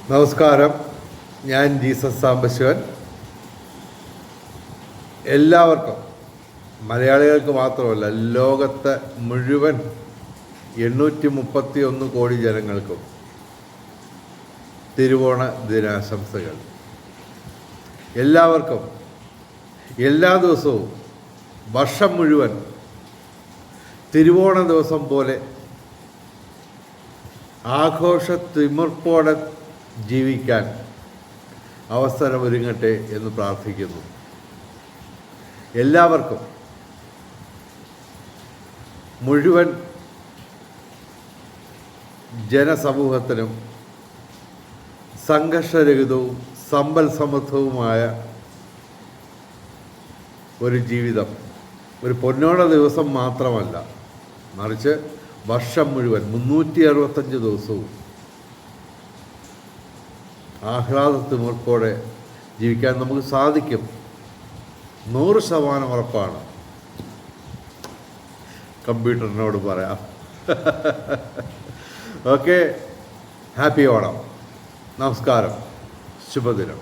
നമസ്കാരം, ഞാൻ ജീസസ് സാംബശിവൻ. എല്ലാവർക്കും, മലയാളികൾക്ക് മാത്രമല്ല, ലോകത്തെ മുഴുവൻ 831 കോടി ജനങ്ങൾക്കും തിരുവോണ ദിനാശംസകൾ. എല്ലാവർക്കും എല്ലാ ദിവസവും വർഷം മുഴുവൻ തിരുവോണ ദിവസം പോലെ ആഘോഷ തിമിർപ്പോടെ ജീവിക്കാൻ അവസരമൊരുങ്ങട്ടെ എന്ന് പ്രാർത്ഥിക്കുന്നു. എല്ലാവർക്കും, മുഴുവൻ ജനസമൂഹത്തിനും സംഘർഷരഹിതവും സമ്പൽ സമൃദ്ധവുമായ ഒരു ജീവിതം ഒരു പൊന്നോണ ദിവസം മാത്രമല്ല, മറിച്ച് വർഷം മുഴുവൻ 365 ദിവസവും ആഹ്ലാദത്തിമിർപ്പോടെ ജീവിക്കാൻ നമുക്ക് സാധിക്കും. 100% ഉറപ്പാണ്. കമ്പ്യൂട്ടറിനോട് പറയാം. Okay, happy Onam. നമസ്കാരം, ശുഭദിനം.